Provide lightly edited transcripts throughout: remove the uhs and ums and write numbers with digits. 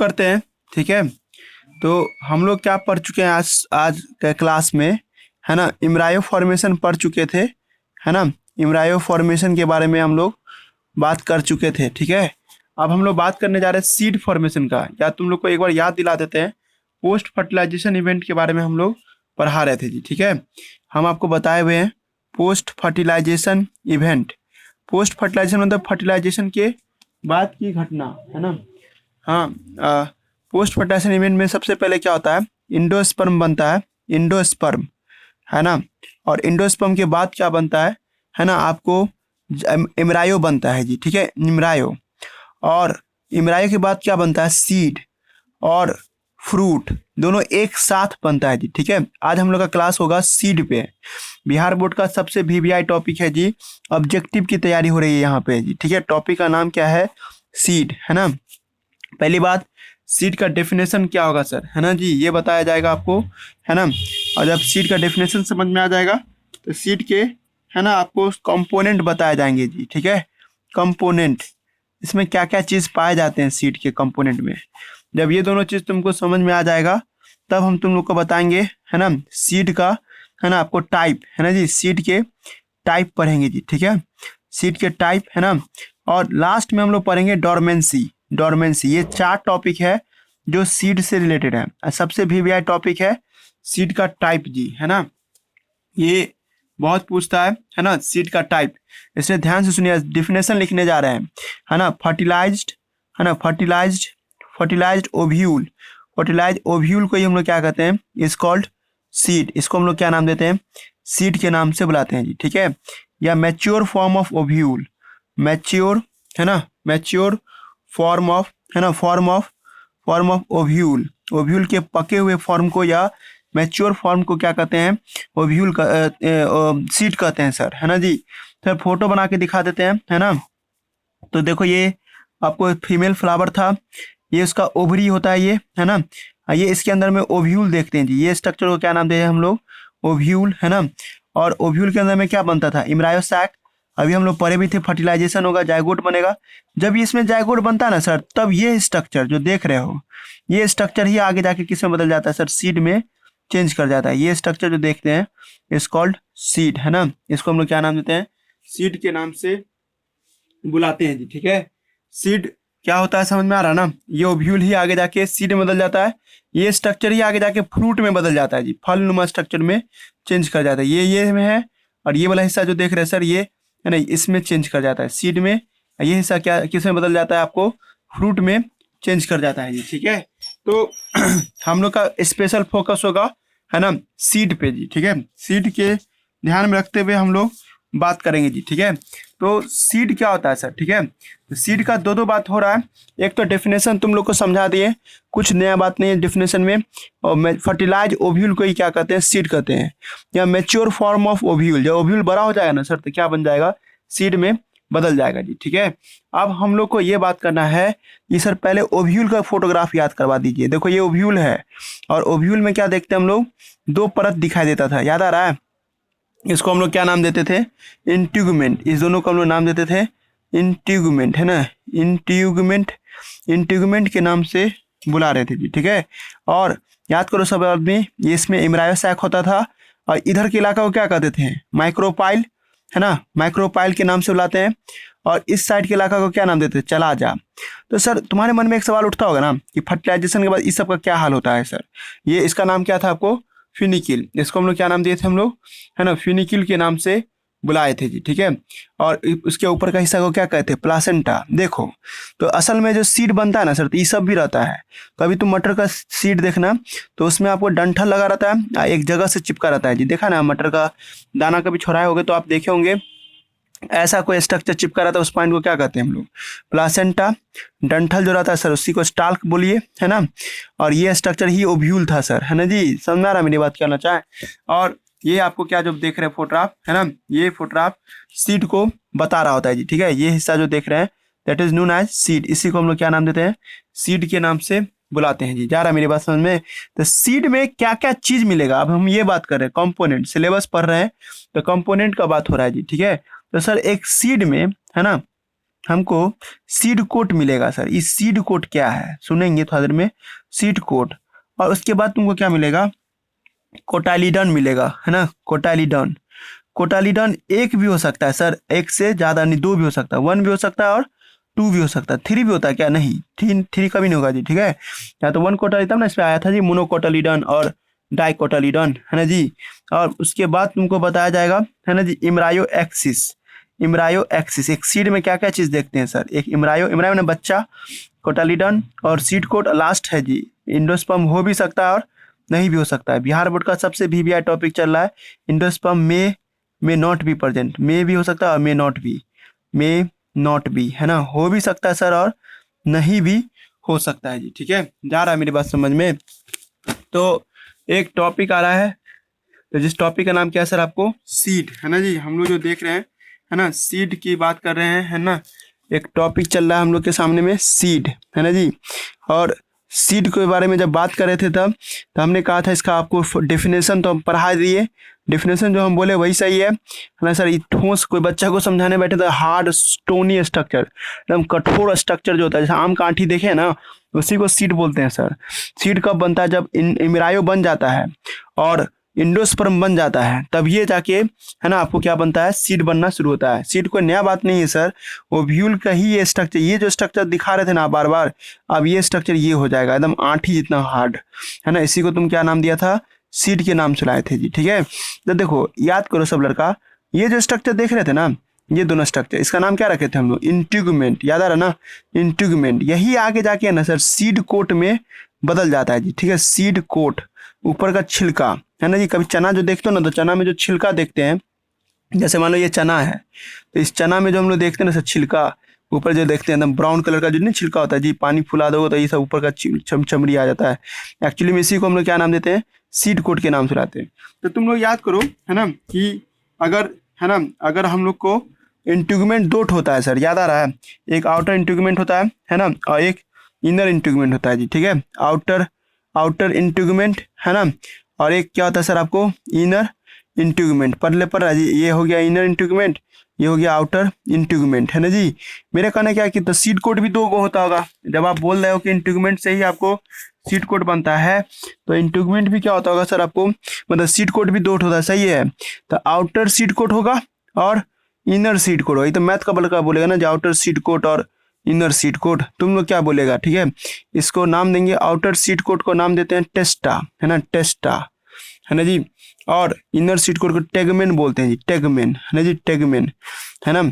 करते हैं। ठीक है, तो हम लोग क्या पढ़ चुके हैं आज आज के क्लास में, है ना, एम्ब्रायो फॉर्मेशन पढ़ चुके थे, है ना। एम्ब्रायो फॉर्मेशन के बारे में हम लोग बात कर चुके थे। ठीक है, अब हम लोग बात करने जा रहे हैं सीड फॉर्मेशन का। या तुम लोग को एक बार याद दिला देते हैं, पोस्ट फर्टिलाइजेशन इवेंट के बारे में हम लोग पढ़ा रहे थे जी। ठीक है, हम आपको बताए हुए हैं post fertilization event. Post fertilization मतलब फर्टिलाइजेशन के बाद की घटना, है ना। हाँ, पोस्ट फर्टिलाइजेशन इवेंट में सबसे पहले क्या होता है, इंडोस्पर्म बनता है, इंडोस्पर्म, है ना। और इंडोस्पर्म के बाद क्या बनता है ना, आपको एम्ब्रायो बनता है जी। ठीक है, एम्ब्रायो। और एम्ब्रायो के बाद क्या बनता है, सीड और फ्रूट, दोनों एक साथ बनता है जी। ठीक है, आज हम लोग का क्लास होगा सीड पे। बिहार बोर्ड का सबसे वीवीआई टॉपिक है जी, ऑब्जेक्टिव की तैयारी हो रही है यहाँ पे जी। ठीक है, टॉपिक का नाम क्या है, सीड, है ना। पहली बात, सीड का डेफिनेशन क्या होगा सर, है ना जी, ये बताया जाएगा आपको, है ना। और जब सीड का डेफिनेशन समझ में आ जाएगा तो सीड के, है ना, आपको कंपोनेंट बताए जाएंगे जी। ठीक है, कंपोनेंट, इसमें क्या क्या चीज़ पाए जाते हैं सीड के कंपोनेंट में। जब ये दोनों चीज़ तुमको समझ में आ जाएगा तब हम तुम लोग को बताएंगे, है ना, सीड का, है ना, आपको टाइप, है ना जी, सीड के टाइप पढ़ेंगे जी। ठीक है, सीड के टाइप, है ना। और लास्ट में हम लोग पढ़ेंगे डोरमेंसी। डोरमेंसी, ये 4 टॉपिक है जो सीड से रिलेटेड है। और सबसे वीवीआई टॉपिक है सीड का टाइप जी, है ना। ये बहुत पूछता है ना, सीड का टाइप। इसलिए ध्यान से सुनिए, डिफिनेशन लिखने जा रहे हैं, है ना। फर्टिलाइज्ड, है ना, फर्टिलाइज्ड ओव्यूल, फर्टिलाइज्ड ओव्यूल को ही हम लोग क्या कहते हैं, इज कॉल्ड सीड। इसको हम लोग क्या नाम देते हैं, सीड के नाम से बुलाते हैं जी। ठीक है, या mature form of ovule, mature, है ना, मैच्योर फॉर्म ऑफ, है ना, फॉर्म ऑफ ओव्यूल, ओव्यूल के पके हुए फॉर्म को या मैच्योर फॉर्म को क्या कहते हैं, ओव्यूल का सीड कहते हैं सर, है ना जी। सर फोटो बना के दिखा देते हैं, है ना। तो देखो ये आपको फीमेल फ्लावर था, ये उसका ओवरी होता है ये, है ना। ये इसके अंदर में ओव्यूल देखते हैं जी, ये स्ट्रक्चर को क्या नाम दे हैं हम लोग, ओव्यूल, है ना। और ओव्यूल के अंदर में क्या बनता था, एम्ब्रायो सैक। अभी हम लोग पढ़े भी थे, फर्टिलाइजेशन होगा, जायगोट बनेगा। जब इसमें जायगोट बनता है ना सर, तब ये स्ट्रक्चर जो देख रहे हो, ये स्ट्रक्चर ही आगे जाके किस में बदल जाता है सर, सीड में चेंज कर जाता है। ये स्ट्रक्चर जो देखते हैं इज कॉल्ड सीड, है ना। इसको हम लोग क्या नाम देते हैं, सीड के नाम से बुलाते हैं जी। ठीक है, सीड क्या होता है समझ में आ रहा है ना, ये ओव्यूल ही आगे जाके सीड में बदल जाता है, ये स्ट्रक्चर ही आगे जाके फ्रूट में बदल जाता है जी, फल नुमा स्ट्रक्चर में चेंज कर जाता है। ये में है, और ये वाला हिस्सा जो देख रहे हैं सर, ये है ना, इसमें चेंज कर जाता है सीड में। ये हिस्सा क्या किस में बदल जाता है, आपको फ्रूट में चेंज कर जाता है जी। ठीक है, तो हम लोग का स्पेशल फोकस होगा, है ना, सीड पे जी। ठीक है, सीड के ध्यान में रखते हुए हम लोग बात करेंगे जी। ठीक है, तो सीड क्या होता है सर, ठीक है, तो सीड का दो बात हो रहा है। एक तो डेफिनेशन तुम लोग को समझा दिए, कुछ नया बात नहीं है डेफिनेशन में। और फर्टिलाइज ओव्यूल को ही क्या कहते हैं, सीड कहते हैं, या मैच्योर फॉर्म ऑफ ओव्यूल। जब ओव्यूल बड़ा हो जाएगा ना सर, तो क्या बन जाएगा, सीड में बदल जाएगा जी। ठीक है, अब हम लोग को ये बात करना है कि सर पहले ओव्यूल का फोटोग्राफ याद करवा दीजिए। देखो ये ओव्यूल है, और ओव्यूल में क्या देखते हैं हम लोग, 2 परत दिखाई देता था, याद आ रहा है। इसको हम लोग क्या नाम देते थे, इंट्यूगमेंट। इस दोनों को हम लोग नाम देते थे इंट्यूगमेंट, है ना, इंट्यूगमेंट, इंट्यूगमेंट के नाम से बुला रहे थे जी। ठीक है, और याद करो सब आदमी, ये इसमें एम्ब्रायो सैक होता था, और इधर के इलाका को क्या कहते थे, माइक्रोपाइल, है ना, माइक्रोपाइल के नाम से बुलाते हैं। और इस साइड के इलाका को क्या नाम देते हैं, चला जा। तो सर तुम्हारे मन में एक सवाल उठता होगा ना कि फर्टिलाइजेशन के बाद इस सब का क्या हाल होता है सर। ये इसका नाम क्या था आपको, फिनिकिल। इसको हम लोग क्या नाम दिए थे हम लोग, है ना, फिनिकिल के नाम से बुलाए थे जी। ठीक है, और उसके ऊपर का हिस्सा को क्या कहते हैं, प्लासेंटा। देखो तो असल में जो सीड बनता है ना सर, तो ये सब भी रहता है। कभी तुम मटर का सीड देखना, तो उसमें आपको डंठल लगा रहता है, एक जगह से चिपका रहता है जी। देखा ना, मटर का दाना कभी छोड़ाए होगे तो आप देखे होंगे, ऐसा कोई स्ट्रक्चर चिपका रहता है, उस पॉइंट को क्या कहते हैं हम लोग, प्लासेंटा। डंठल जो रहता है सर, उसी को स्टाल्क बोलिए, है ना। और ये स्ट्रक्चर ही ओव्यूल था सर, है ना जी, समझ में आ रहा है मेरी बात, कहना चाहें। और ये आपको क्या जो देख रहे हैं फोटोग्राफ, है ना, ये फोटोग्राफ सीड को बता रहा होता है जी। ठीक है, ये हिस्सा जो देख रहे हैं that is known as seed. इसी को हम लोग क्या नाम देते हैं, सीड के नाम से बुलाते हैं जी। जा रहा है मेरी बात समझ में। तो सीड में क्या क्या चीज मिलेगा, अब हम ये बात कर रहे हैं, कंपोनेंट, सिलेबस पढ़ रहे हैं तो कंपोनेंट का बात हो रहा है जी। ठीक है, तो सर एक सीड में, है ना, हमको सीड कोट मिलेगा सर। इस सीड कोट क्या है सुनेंगे थोड़ा देर में, सीड कोट। और उसके बाद तुमको क्या मिलेगा, कोटालीडन मिलेगा, है ना, कोटालीडन। कोटालीडन एक भी हो सकता है सर, एक से ज़्यादा नहीं, दो भी हो सकता है, वन भी हो सकता है और टू भी हो सकता है, थ्री भी होता है क्या, नहीं, थ्री कभी नहीं होगा जी, ठीक है। या तो वन कोटालीडन ना, इस पर आया था जी मोनोकोटालीडन और डाइकोटालीडन, है ना जी। और उसके बाद तुमको बताया जाएगा, है ना जी, इम्ब्रायो एक्सिस। इम्ब्रायो एक्सिस, एक सीड में क्या क्या चीज़ देखते हैं सर, एक इम्ब्रायो, इम्ब्रायो ने बच्चा, कोटालीडन और सीड कोट, लास्ट है जी इंडोस्पर्म। हो भी सकता है और नहीं भी हो सकता है। बिहार बोर्ड का सबसे वीवीआई टॉपिक चल रहा है, endosperm may not be present, may भी हो सकता है और मे नॉट बी, है ना, हो भी सकता है सर और नहीं भी हो सकता है जी, ठीक है। जा रहा है मेरी बात समझ में। तो एक टॉपिक आ रहा है, तो जिस टॉपिक का नाम क्या है सर, आपको सीड, है ना जी। हम लोग जो देख रहे हैं, है ना, सीड की बात कर रहे हैं, है ना। एक टॉपिक चल रहा है हम लोग के सामने में, सीड, है ना जी। और सीड के बारे में जब बात कर रहे थे तब तो हमने कहा था इसका आपको डेफिनेशन तो हम पढ़ा दिए। डेफिनेशन जो हम बोले वही सही है ना सर। ठोस, कोई बच्चा को समझाने बैठे तो हार्ड स्टोनी स्ट्रक्चर, एकदम कठोर स्ट्रक्चर जो होता है, जैसे आम का आंठी देखे ना, उसी को सीड बोलते हैं सर। सीड कब बनता है, जब इम्ब्रायो बन जाता है और इंडोस्पर्म बन जाता है, तब ये जाके, है ना, आपको क्या बनता है, सीड बनना शुरू होता है। सीड कोई नया बात नहीं है सर, ओव्यूल का ही ये स्ट्रक्चर, ये जो स्ट्रक्चर दिखा रहे थे ना बार बार, अब ये स्ट्रक्चर ये हो जाएगा एकदम आंठी जितना हार्ड, है ना। इसी को तुम क्या नाम दिया था, सीड के नाम सुनाए थे जी, ठीक है। तो देखो याद करो सब लड़का, ये जो स्ट्रक्चर देख रहे थे ना, ये दोनों स्ट्रक्चर, इसका नाम क्या रखे थे हम लोग, इंट्यूगमेंट, याद आ रहा ना, इंट्यूगमेंट। यही आगे जाके ना सर सीड कोट में बदल जाता है जी, ठीक है। सीड कोट, ऊपर का छिलका, है ना जी। कभी चना जो देखते हो ना, तो चना में जो छिलका देखते हैं, जैसे मान लो ये चना है, तो इस चना में जो हम लोग देखते हैं ना सर छिलका, ऊपर जो देखते हैं एकदम ब्राउन कलर का जो नहीं छिलका होता है जी, पानी फुला दो तो ये सब ऊपर का चमड़ी आ जाता है। एक्चुअली में इसी को हम लोग क्या नाम देते हैं, सीड कोट के नाम से लाते हैं। तो तुम लोग याद करो, है ना, कि अगर, है ना, अगर हम लोग को इंट्यूगमेंट दो होता है सर, याद आ रहा है, एक आउटर इंट्यूगमेंट होता है ना, और एक इनर इंट्यूगमेंट होता है जी, ठीक है। आउटर इंट्यूगमेंट, है ना, और एक क्या होता है सर आपको, इनर इंट्यूगमेंट। पढ़ रहा जी, ये हो गया इनर इंट्यूगमेंट, ये हो गया आउटर इंट्यूगमेंट, है ना जी। मेरे कहने क्या कि तो सीड कोट भी दो गो होता होगा। जब आप बोल रहे हो कि इंट्यूगमेंट से ही आपको सीड कोट बनता है, तो इंट्यूगमेंट भी क्या होता होगा सर आपको, मतलब सीड कोट भी दो होता है, सही है। तो आउटर सीड कोट होगा और इनर सीड कोट होगा। ये तो मैथ का बलका बोलेगा ना, जो आउटर सीड कोट और इनर सीड कोट, तुम लोग क्या बोलेगा, ठीक है। इसको नाम देंगे, आउटर सीड कोट को नाम देते हैं टेस्टा, है ना, टेस्टा, है ना जी। और इनर सीड कोट को टेगमेन बोलते हैं जी, टेगमेन, है ना जी, टेगमेन, है ना,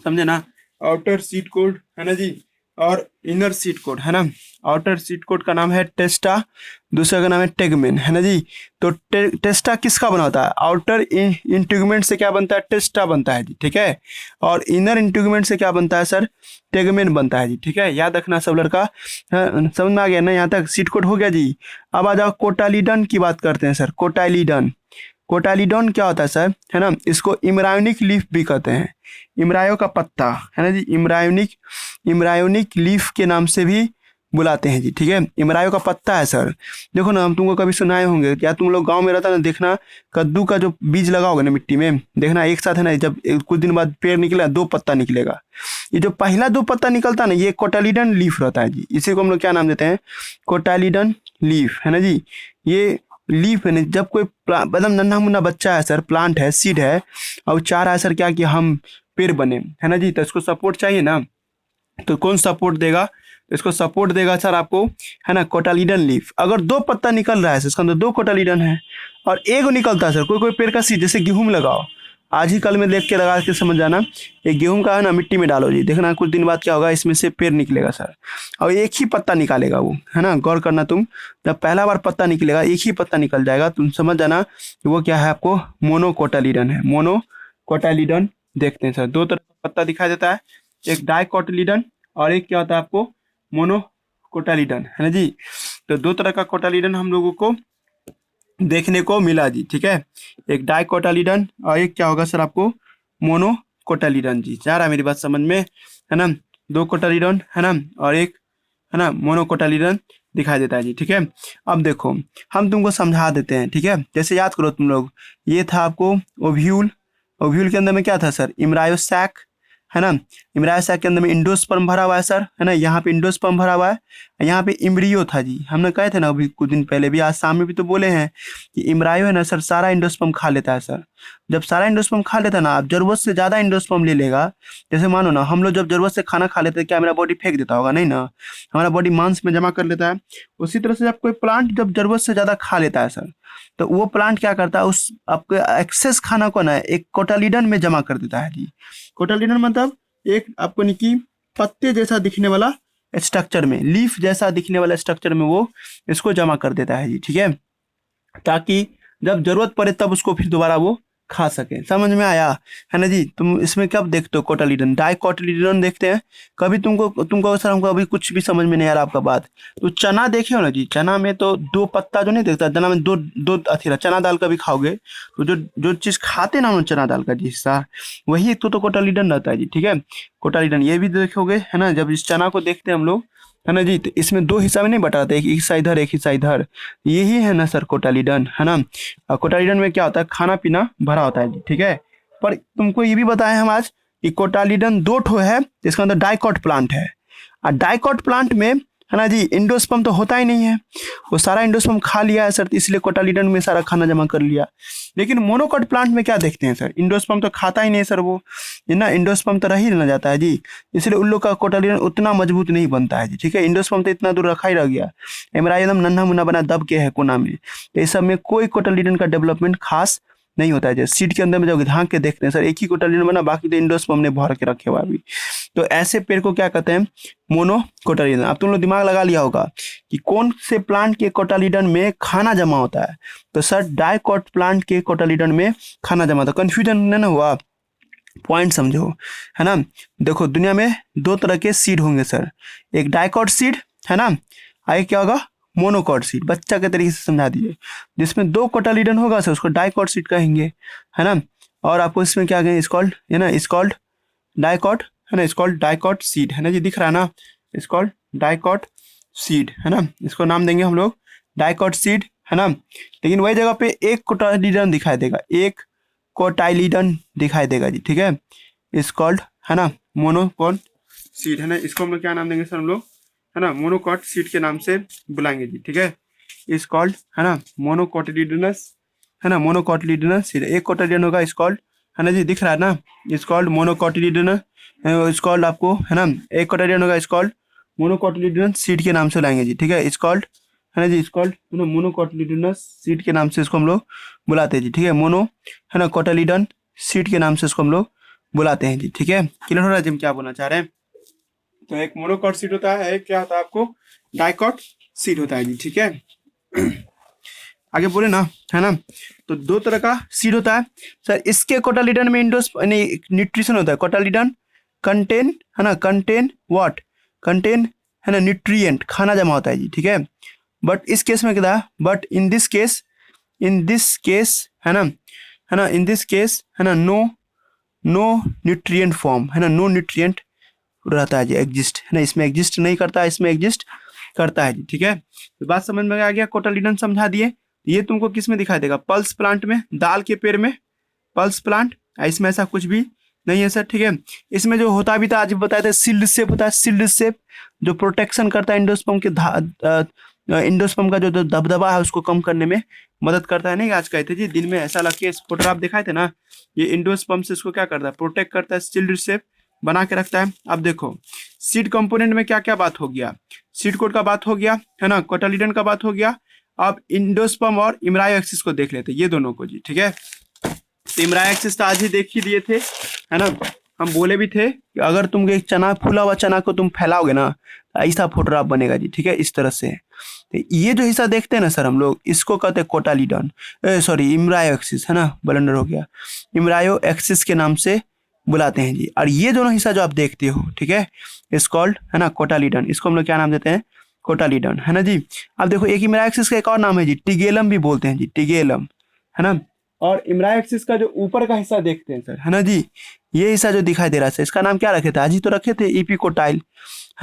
समझे ना। आउटर सीड कोट, है ना जी, और इनर सीड कोट, है ना। आउटर सीड कोट का नाम है टेस्टा, दूसरा का नाम है टेगमेन, है ना जी। तो टेस्टा किसका बना होता है, आउटर इंट्यूगमेंट से क्या बनता है, टेस्टा बनता है जी, ठीक है। और इनर इंट्यूगमेंट से क्या बनता है सर, टेगमेन बनता है जी, ठीक है। याद रखना सब लड़का, समझ में आ गया ना, यहाँ तक सीड कोट हो गया जी। अब आ जाओ कोटालीडन की बात करते हैं सर। कोटालीडन, कोटालीडन क्या होता है सर, है ना, इसको इम्ब्रायोनिक लीफ भी कहते हैं, इम्ब्रायो का पत्ता, है ना जी। इम्ब्रायोनिक लीफ के नाम से भी बुलाते हैं जी, ठीक है। इम्ब्रायो का पत्ता है सर। देखो ना, हम तुमको कभी सुनाए होंगे, या तुम लोग गांव में रहता ना, देखना कद्दू का जो बीज लगाओगे ना मिट्टी में, देखना एक साथ, है ना, जब कुछ दिन बाद पेड़ निकलेगा, दो पत्ता निकलेगा। ये जो पहला दो पत्ता निकलता है ना, ये कोटालीडन लीफ रहता है जी। इसी को हम लोग क्या नाम देते हैं, कोटालीडन लीफ, है ना जी। ये लीफ है ना, जब कोई एकदम नन्हा मुन्ना बच्चा है सर, प्लांट है, सीड है, और चाह रहा है सर क्या कि हम पेड़ बने, है ना जी, तो इसको सपोर्ट चाहिए ना, तो कौन सपोर्ट देगा, तो इसको सपोर्ट देगा सर आपको, है ना, कोटालीडन लीफ। अगर दो पत्ता निकल रहा है सर, इसके अंदर दो कोटालीडन है, और एक निकलता है सर, कोई कोई पेड़ का सीड, जैसे गेहूं लगाओ, आज ही कल में देख के लगा के समझ जाना, ये गेहूं का है ना, मिट्टी में डालो जी, देखना कुछ दिन बाद क्या होगा, इसमें से पेड़ निकलेगा सर, और एक ही पत्ता निकालेगा वो, है ना। गौर करना तुम, जब पहला बार पत्ता निकलेगा, एक ही पत्ता निकल जाएगा, तुम समझ जाना कि वो क्या है, आपको मोनोकोटालीडन है। मोनोकोटालीडन देखते हैं सर, दो तरह का पत्ता दिखाई देता है, एक डाइकोटिलीडन और एक क्या होता है आपको, मोनोकोटालीडन, है ना जी। तो दो तरह का कोटालीडन हम लोगों को देखने को मिला जी, ठीक है। एक डाइकोटालीडन और एक क्या होगा सर आपको, मोनोकोटालीडन जी। जा रहा है मेरी बात समझ में, है ना। दो कोटालीडन, है ना, और एक, है ना, मोनोकोटालीडन दिखाई देता है जी, ठीक है। अब देखो हम तुमको समझा देते हैं, ठीक है। जैसे याद करो तुम लोग, ये था आपको ओव्यूल, ओव्यूल के अंदर में क्या था सर, इम्ब्रायो सैक, है ना। इम्ब्रायो साइक के अंदर में इंडोस्पर्म भरा हुआ है सर, है ना, यहाँ पे इंडोस्पर्म भरा हुआ है, यहाँ पे इम्ब्रियो था जी। हमने कहे थे ना अभी कुछ दिन पहले भी, आज शाम में भी तो बोले हैं कि इम्ब्रायो है ना सर सारा इंडोस्पर्म खा लेता है सर। जब सारा इंडोस्पर्म खा लेता है ना, आप जरूरत से ज़्यादा इंडोस्पर्म ले लेगा। जैसे मानो ना हम लोग जब जरूरत से खाना खा लेते हैं, क्या मेरा बॉडी फेंक देता होगा? नहीं ना, हमारा बॉडी मांस में जमा कर लेता है। उसी तरह से जब कोई प्लांट जब जरूरत से ज़्यादा खा लेता है सर, तो वो प्लांट क्या करता है, उस आपके एक्सेस खाना को ना एक कोटालीडन में जमा कर देता है जी। कोटालीडन मतलब एक आपको नहीं कि पत्ते जैसा दिखने वाला स्ट्रक्चर में, लीफ जैसा दिखने वाला स्ट्रक्चर में वो इसको जमा कर देता है जी, ठीक है, ताकि जब जरूरत पड़े तब उसको फिर दोबारा वो खा सके। समझ में आया, है ना जी। तुम इसमें कब देखते हो कोटालीडन, डाइकोटिलीडन देखते हैं कभी? तुमको सर हमको अभी कुछ भी समझ में नहीं आ रहा आपका बात। तो चना देखे हो ना जी, चना में तो दो पत्ता जो नहीं देखता, चना में दो दो अथीरा, चना दाल कभी खाओगे तो जो जो चीज खाते ना चना दाल का जी हिस्सा, वही एक तो कोटालीडन रहता है जी, ठीक है। कोटालीडन ये भी देखोगे, है ना, जब इस चना को देखते हैं हम लोग, है ना जी, तो इसमें दो हिस्सा में नहीं बटाते, एक हिस्सा इधर एक हिस्सा इधर, यही है ना सर कोटालीडन, है ना। और कोटालीडन में क्या होता है, खाना पीना भरा होता है जी, ठीक है। पर तुमको ये भी बताए हम आज कि कोटालीडन दो ठो है, इसके अंदर डाइकॉट प्लांट है। और डाइकॉट प्लांट में, है ना जी, इंडोस्पर्म तो होता ही नहीं है, वो सारा इंडोस्पर्म खा लिया है सर, इसलिए कोटालीडन में सारा खाना जमा कर लिया। लेकिन मोनोकॉट प्लांट में क्या देखते हैं सर, इंडोस्पर्म तो खाता ही नहीं है सर वो, ये ना इंडोस्पर्म तो रह ही ना जाता है जी, इसलिए उन लोग का कोटालीडन उतना मजबूत नहीं बनता है जी, ठीक है। इंडोस्पर्म तो इतना दूर रखा ही रह गया, एमआरआई एकदम नन्हा मुन्ना बना दब के है कोना में, तो इस सब में कोई कोटालीडन का डेवलपमेंट खास नहीं होता है। जैसे सीट के अंदर में जब झांक के देखते हैं सर, एक ही कोटालीडन बना, बाकी तो इंडोस्पर्म ने भर के रखे हुआ अभी। तो ऐसे पेड़ को क्या कहते हैं, मोनोकोटालीडन। अब तुम लोग दिमाग लगा लिया होगा कि कौन से प्लांट के कोटालीडन में खाना जमा होता है, तो सर डाइकॉट प्लांट के कोटालीडन में खाना जमा होता है। कंफ्यूजन नहीं ना हुआ, पॉइंट समझो, है ना। देखो दुनिया में दो तरह के सीड होंगे सर, एक डाइकॉट सीड, है ना, आगे क्या होगा, मोनोकॉट सीड। बच्चा के तरीके से समझा दिए, जिसमें दो कोटालीडन होगा सर उसको डाइकॉट सीड कहेंगे, है ना। और आपको इसमें क्या कहेंगे, स्कॉल्ड, है ना, स्कॉल्ड डाइकॉट, है ना, स्कॉल्ड डाइकॉट सीड, है ना जी, दिख रहा है ना, स्कॉल्ड डाइकॉट सीड, है ना, इसको नाम देंगे हम लोग डाइकॉट सीड, है ना। लेकिन वही जगह पे एक कोटालीडन दिखाई देगा, एक कोटाइलिडन दिखाई देगा जी, ठीक है, इस कॉल्ड, है ना, मोनोकॉट सीड, है ना। इसको हम लोग क्या नाम देंगे सर हम लोग, है ना, मोनोकॉट सीड के नाम से बुलाएंगे जी, ठीक है। इस कॉल्ड, है ना, मोनोकोटिलिडनस, है ना, मोनोकोटिलिडनस सीड। एक कोटाइलिडन होगा इस कॉल्ड, है ना जी, दिख रहा है ना, इस कॉल्ड मोनोकोटिलिडनस, इस कॉल्ड आपको, है ना, एक कोटाइलिडन होगा इस कॉल्ड मोनोकोटिलिडनस सीड के नाम से लाएंगे जी, ठीक है। इस कॉल्ड, है ना जी, इस कॉल्ड मोनोकोटिलिडनस सीड के नाम से इसको हम लोग बुलाते हैं जी, ठीक है। मोनो, है ना, कोटालीडन सीड के नाम से इसको हम लोग बुलाते हैं जी, ठीक है। क्लियर हो रहा है जी हम क्या बोलना चाह रहे हैं? तो एक मोनोकॉट सीड होता है, एक क्या होता है आपको, डाइकॉट सीड होता है जी, ठीक है। आगे बोले ना, है ना। तो दो तरह का सीड होता है सर, इसके कोटालीडन में इंडोस न्यूट्रिशन होता है। कोटालीडन कंटेन, है ना, कंटेन व्हाट, कंटेन, है ना, न्यूट्रिएंट, खाना जमा होता है जी, ठीक है। बट इस केस में क्या है, बट इन दिस केस, है ना, इन दिस केस, है ना, नो न्यूट्रिएंट फॉर्म, है ना, नो न्यूट्रिएंट रहता है जी, एग्जिस्ट, है ना, इसमें एग्जिस्ट नहीं करता है, इसमें एग्जिस्ट करता है जी, ठीक है। तो बात समझ में आ गया, कोटालीडन समझा दिए। ये तुमको किस में दिखाई देगा, पल्स प्लांट में, दाल के पेड़ में पल्स प्लांट, इसमें ऐसा कुछ भी नहीं है सर, ठीक है। इसमें जो होता भी था आज बताए थे, सील्ड शेप होता है, सील्ड शेप जो प्रोटेक्शन करता है इंडोस्पर्म के, इंडोस्पर्म का जो दबदबा है उसको कम करने में मदद करता है। नहीं आज कहते थे जी, दिन में ऐसा लग के फोटोग्राफ दिखाए थे ना, ये इंडोस्पर्म से इसको क्या करता है, प्रोटेक्ट करता है, सील्ड शेप बना के रखता है। अब देखो सीड कंपोनेंट में क्या क्या बात हो गया, सीड कोड का बात हो गया, है ना, कोटालीडन का बात हो गया। अब इंडोस्पर्म और इम्ब्रायो एक्सिस को देख लेते ये दोनों को जी, ठीक है। तो इम्ब्रायो एक्सिस तो आज ही देख ही दिए थे, है ना। हम बोले भी थे कि अगर तुम एक चना, फूला हुआ चना को तुम फैलाओगे ना, ऐसा फोटोग्राफ बनेगा जी, ठीक है, इस तरह से। तो ये जो हिस्सा देखते हैं ना सर हम लोग, इसको कहते हैं कोटालीडन, सॉरी इम्ब्रायो एक्सिस, है ना, ब्लंडर हो गया, इम्ब्रायो एक्सिस के नाम से बुलाते हैं जी। और ये दोनों हिस्सा जो आप देखते हो, ठीक है, इस कॉल्ड, है ना, कोटालीडन, इसको हम लोग क्या नाम देते हैं, कोटालीडन, है ना जी। अब देखो एक इम्ब्रायो एक्सिस का एक और नाम है जी, टिगेलम भी बोलते हैं जी, टिगेलम, है ना। और इम्ब्रायो एक्सिस का जो ऊपर का हिस्सा देखते हैं सर, है ना जी, ये हिस्सा जो दिखाई दे रहा है, इसका नाम क्या रखे थे, आज ही तो रखे थे, इपिकोटाइल,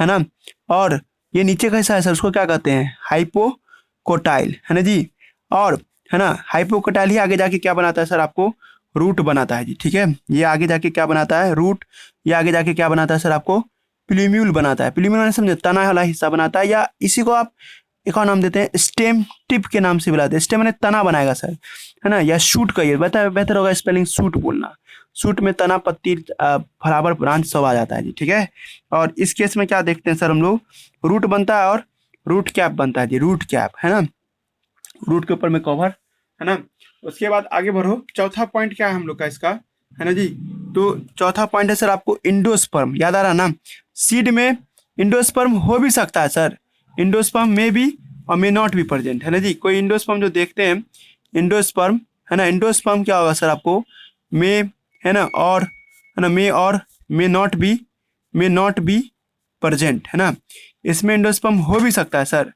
है ना। और ये नीचे का हिस्सा है सर, उसको क्या कहते हैं, हाइपोकोटाइल, है ना जी। और है ना, हाइपोकोटाइल ही आगे जाके क्या बनाता है सर, आपको रूट बनाता है जी। ठीक है, ये आगे जाके क्या बनाता है, रूट। ये आगे जाके क्या बनाता है सर, आपको प्लूम्यूल बनाता है। प्लूम्यूल मैंने समझे तना वाला हिस्सा बनाता है, या इसी को आप एक और नाम देते हैं स्टेम टिप के नाम से बुलाते हैं। स्टेम मैंने तना बनाएगा सर, है ना, या शूट कहिए, बेहतर होगा स्पेलिंग शूट बोलना। शूट में तना, पत्ती, फ्लावर, ब्रांच सब आ जाता है जी। ठीक है, और इस केस में क्या देखते हैं सर हम लोग, रूट बनता है और रूट कैप बनता है जी, रूट कैप, है ना, रूट के ऊपर में कवर, है ना। उसके बाद आगे बढ़ो, चौथा पॉइंट क्या है हम लोग का इसका, है ना जी। तो चौथा पॉइंट है सर आपको इंडोस्पर्म, याद आ रहा ना, सीड में इंडोस्पर्म हो भी सकता है सर, इंडोस्पर्म में भी और मे नॉट भी प्रेजेंट, है ना जी। कोई इंडोस्पर्म जो देखते हैं, इंडोस्पर्म, है ना, इंडोस्पर्म क्या होगा सर आपको, मे, है ना, और, है ना, मे और मे नॉट बी प्रेजेंट, है ना। इसमें इंडोस्पर्म हो भी सकता है सर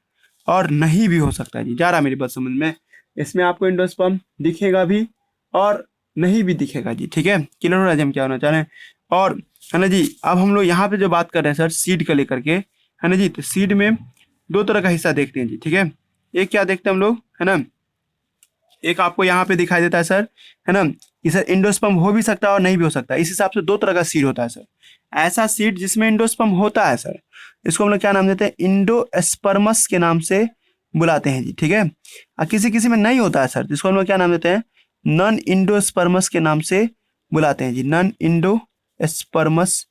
और नहीं भी हो सकता है जी। जा रहा मेरी बात समझ में, इसमें आपको इंडोस्पर्म दिखेगा भी और नहीं भी दिखेगा जी। ठीक है, क्लियर हो रहा है हम क्या होना चाह रहे हैं। और, है ना जी, अब हम लोग यहाँ पे जो बात कर रहे हैं सर सीड को लेकर के, है ना जी, तो सीड में दो तरह का हिस्सा देखते हैं जी। ठीक है, एक क्या देखते हैं हम लोग, है ना, एक आपको यहाँ पे दिखाई देता है सर, है ना, कि सर इंडोस्पर्म हो भी सकता है और नहीं भी हो सकता है। इस हिसाब से दो तरह का सीड होता है सर। ऐसा सीड जिसमें इंडोस्पर्म होता है सर, इसको हम लोग क्या नाम देते हैं, इंडोस्पर्मस के नाम से बुलाते हैं जी। ठीक है, और किसी किसी में नहीं होता है सर, जिसको हम लोग क्या नाम देते हैं, नॉन इंडोस्पर्मस के नाम से बुलाते हैं जी, नॉन इंडोस्पर्मस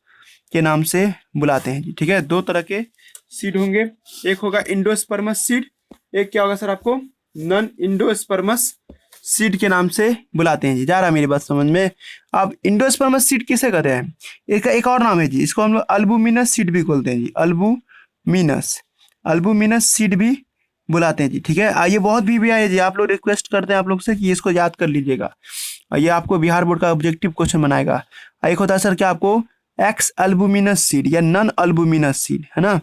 के नाम से बुलाते हैं जी। ठीक है, दो तरह के सीड होंगे, एक होगा इंडोस्पर्मस सीड, एक क्या होगा सर आपको, नॉन इंडोस्पर्मस सीड के नाम से बुलाते हैं जी। जा रहा मेरी बात समझ में। अब इंडोस्पर्मस सीड किसे कहते हैं, इसका एक और नाम है जी, इसको हम लोग अल्बुमिनस सीड भी बोलते हैं जी, अल्बुमिनस सीड भी बुलाते हैं जी। ठीक है, ये बहुत भी है जी, आप लोग रिक्वेस्ट करते हैं आप लोग से कि इसको याद कर लीजिएगा, और ये आपको बिहार बोर्ड का ऑब्जेक्टिव क्वेश्चन बनाएगा। एक होता है सर क्या आपको, एक्स अल्बुमिनस सीड या नॉन अल्बुमिनस सीड, है ना,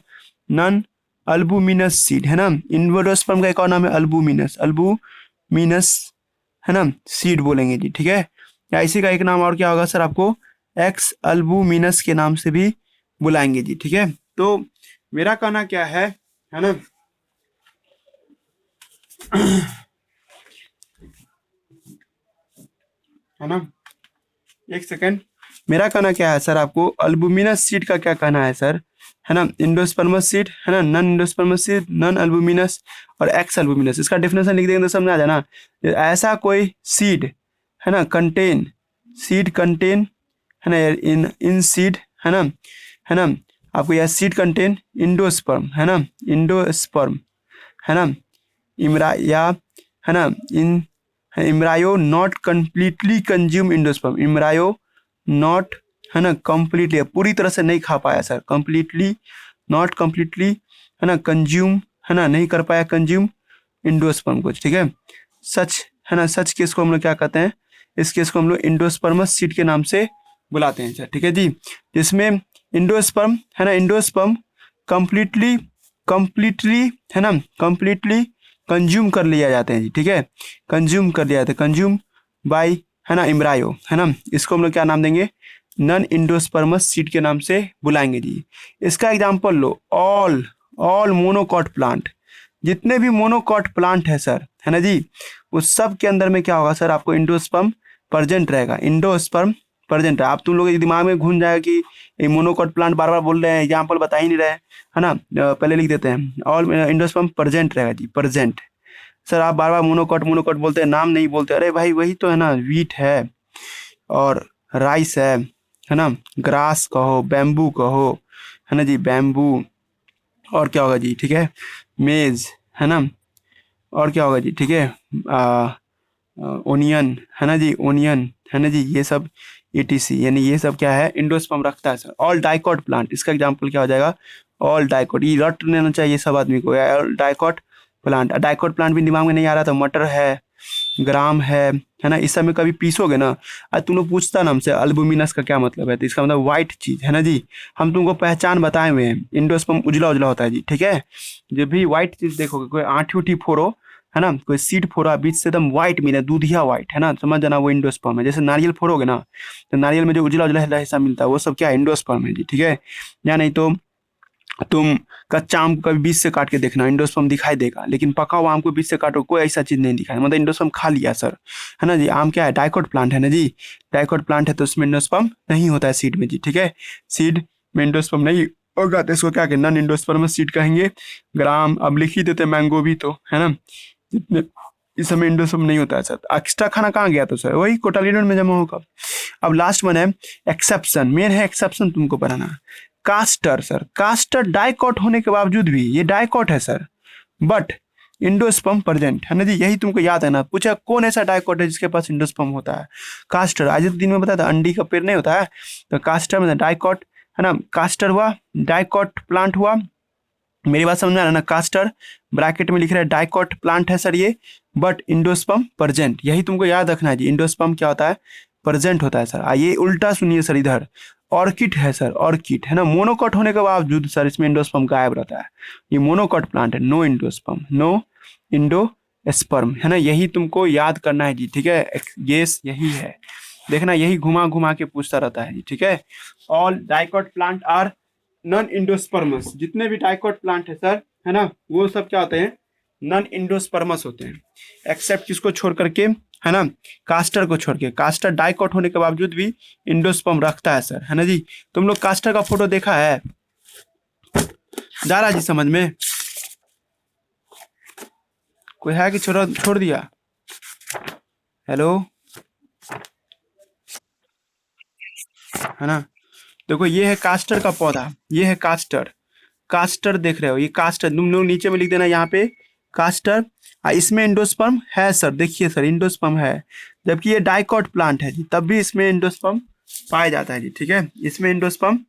नॉन अल्बुमिनस सीड, है ना। इंडोस्पर्म का एक और नाम है अल्बुमिनस, है ना, सीड बोलेंगे जी। ठीक है, या इसी का एक नाम और क्या होगा सर आपको, एक्स अल्बुमिनस के नाम से भी बुलाएंगे जी। ठीक है, तो मेरा कहना क्या है ना, है ना, एक सेकेंड, मेरा कहना क्या है सर आपको, अल्बुमिनस सीड का क्या कहना है सर, है ना, इंडोस्पर्मस सीड, है ना, नॉन इंडोस्पर्मस सीड, नॉन अल्बुमिनस और एक्स अल्बुमिनस। इसका डेफिनेशन लिख देंगे तो समझ आ जाना, ऐसा कोई सीड, है ना, सीड कंटेन, है ना, इन सीड, है ना, आपको यह सीड कंटेन इंडोस्पर्म, है ना, इंडोस्पर्म, है ना, या, है ना, embryo not completely consume endosperm, embryo not, है ना, कंप्लीटली पूरी तरह से नहीं खा पाया सर, कंप्लीटली नॉट कंप्लीटली, है ना, कंज्यूम, है ना, नहीं कर पाया कंज्यूम इंडोस्पर्म को। ठीक है, सच, है ना, सच केस को हम लोग क्या कहते हैं, इस केस को हम लोग इंडोस्पर्मस सीड के नाम से बुलाते हैं सर। ठीक है जी, जिसमें इंडोस्पर्म, है ना, इंडोस्पर्म कंप्लीटली, है ना, कंप्लीटली कंज्यूम कर लिया जाते हैं जी। ठीक है, कंज्यूम कर लिया जाता है, कंज्यूम बाय, है ना, इम्ब्रायो, है ना, इसको हम लोग क्या नाम देंगे, नॉन इंडोस्पर्मस सीड के नाम से बुलाएंगे जी। इसका एग्जांपल लो, ऑल मोनोकॉट प्लांट, जितने भी मोनोकॉट प्लांट है सर, है ना जी, उस सब के अंदर में क्या होगा सर आपको, इंडोस्पर्म प्रेजेंट रहेगा, इंडोस्पर्म प्रेजेंट है। आप तुम लोग के दिमाग में घूम जाएगा कि ये मोनोकॉट प्लांट बार बार बोल रहे हैं, एग्जाम्पल बता ही नहीं रहे, है ना, पहले लिख देते हैं, ऑल इंडोस्पर्म प्रेजेंट रहेगा जी, प्रेजेंट। सर आप बार बार मोनोकॉट बोलते हैं, नाम नहीं बोलते, अरे भाई वही तो है ना, वीट है और राइस है ना, ग्रास कहो, बैम्बू कहो, है ना जी, बैम्बू, और क्या होगा जी, ठीक है, मेज, है ना, और क्या होगा जी, ठीक है, ओनियन, है ना जी, ओनियन, है ना जी, ये सब ETC, यानी ये सब क्या है, इंडोस्पर्म रखता है सर। ऑल डाइकॉट प्लांट, इसका एग्जांपल क्या हो जाएगा, ऑल डाइकॉट, ये रट लेना चाहिए सब आदमी को, all dicot plant. Dicot plant भी दिमाग में नहीं आ रहा तो मटर है, ग्राम है ना, इस सब में कभी पीसोगे ना, आज तुम लोग पूछता ना हमसे अल्बुमिनस का क्या मतलब है, तो इसका मतलब व्हाइट चीज़, है ना जी, हम तुमको पहचान बताए हुए हैं, इंडोस्पर्म उजला उजला होता है जी। ठीक है, जब भी व्हाइट चीज़ देखोगे, कोई आँठी उठी फोड़ो, है ना, कोई सीड फोड़ा बीच से एकदम व्हाइट मिले, दूधिया व्हाइट, है ना, समझ जाना वो इंडोस्पर्म है। जैसे नारियल फोड़ोगे ना, तो नारियल में जो उजला उजला हिस्सा मिलता है वो सब क्या है, इंडोस्पर्म है जी। ठीक है, या नहीं तो तुम कच्चा आम को कभी बीच से काट के देखना, एंडोस्पर्म दिखाई देगा, लेकिन पका हुआ आम को बीच से काटो कोई ऐसा चीज नहीं दिखाई, मतलब एंडोस्पर्म खा लिया सर, है ना जी। आम क्या है, डाइकोट प्लांट है ना जी, डाइकोट प्लांट है तो उसमें एंडोस्पर्म नहीं होता है सीड में जी, ठीक है। सीड में एंडोस्पर्म नहीं होगा तो इसको क्या कहना, नॉन एंडोस्पर्मस सीड कहेंगे। ग्राम अब लिख ही देते, मैंगो भी तो है ना, जितने इस समय एंडोस्पर्म नहीं होता है सर। एक्स्ट्रा खाना कहाँ गया तो सर, वही कोटालिडन में जमा होगा। अब लास्ट वन है एक्सेप्शन, मेन है एक्सेप्शन तुमको बनाना। कास्टर सर, कास्टर डाइकॉट होने के बावजूद भी, ये डाइकॉट है सर, बट इंडोस्पर्म प्रेजेंट है ना जी, यही तुमको याद है ना। पूछा कौन ऐसा डाइकॉट है जिसके पास इंडोस्पर्म होता है, कास्टर। आज के दिन में बताया था अंडी का पेड़ नहीं होता है, तो कास्टर में डाइकॉट है ना, कास्टर हुआ, डाइकॉट प्लांट हुआ। मेरी बात समझ में आ रहा है ना, कास्टर ब्रैकेट में लिख रहा है डाइकॉट प्लांट है सर ये, बट इंडोस्पर्म प्रेजेंट, यही तुमको याद रखना है जी। इंडोस्पर्म क्या होता है, प्रेजेंट होता है सर। आइए उल्टा सुनिए सर, इधर ऑर्किड है सर, ऑर्किड है ना, मोनोकॉट होने के बावजूद सर इसमें इंडोस्पर्म गायब रहता है। ये मोनोकॉट प्लांट है, नो इंडोस्पर्म, नो इंडोस्पर्म है ना, यही तुमको याद करना है जी, ठीक है। यस यही है, देखना यही घुमा घुमा के पूछता रहता है जी, ठीक है। All dicot plant are non endosperms, जितने भी डाइकॉट प्लांट है सर, है ना, वो सब क्या होते हैं, नॉन इंडोस्पर्मस होते हैं। एक्सेप्ट किसको छोड़ करके, है ना, कास्टर को छोड़ के। कास्टर डाइकॉट होने के बावजूद भी इंडोस्पर्म रखता है सर, है ना जी। तुम लोग कास्टर का फोटो देखा है, जा रहा जी समझ में, कोई है कि छोड़ छोड़ दिया, हेलो, है ना। देखो ये है कास्टर का पौधा, ये है कास्टर, कास्टर देख रहे हो, ये कास्टर, तुम लोग नीचे में लिख देना यहाँ पे कास्टर। इसमें इंडोस्पर्म है सर, देखिए सर इंडोस्पर्म है, जबकि ये डाइकॉट प्लांट है जी, तब भी इसमें इंडोस्पर्म पाया जाता है जी, ठीक है। इसमें इंडोस्पर्म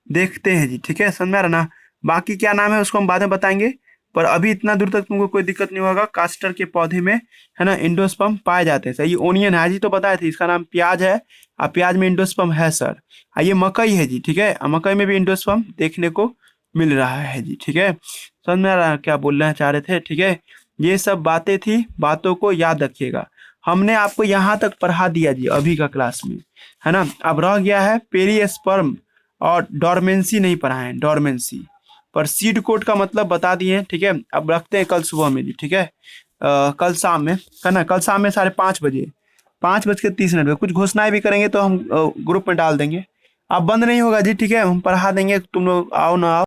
देखते हैं जी, ठीक है, समझ में आ रहा ना। बाकी क्या नाम है उसको हम बाद में बताएंगे, पर अभी इतना दूर तक तुमको कोई दिक्कत नहीं होगा। कास्टर के पौधे में है ना इंडोस्पर्म पाए जाते हैं सर। ये ओनियन है जी, तो बताए थे इसका नाम प्याज है, और प्याज में इंडोस्पर्म है सर। ये मकई है जी, ठीक है, मकई में भी इंडोस्पर्म देखने को मिल रहा है जी, ठीक है। समझ में आ रहा है क्या बोलना चाह रहे थे, ठीक है। ये सब बातें थी, बातों को याद रखिएगा। हमने आपको यहाँ तक पढ़ा दिया जी अभी का क्लास में, है ना। अब रह गया है पेरिस्पर्म और डोरमेंसी नहीं पढ़ाए हैं, डोरमेंसी पर सीड कोट का मतलब बता दिए, ठीक है। अब रखते हैं कल सुबह में जी, ठीक है, कल शाम में, है ना, कल शाम में 5:30 बजे, 5:30 पे कुछ घोषणाएं भी करेंगे तो हम ग्रुप में डाल देंगे। आप बंद नहीं होगा जी, ठीक है, हम पढ़ा देंगे, तुम लोग आओ ना आओ।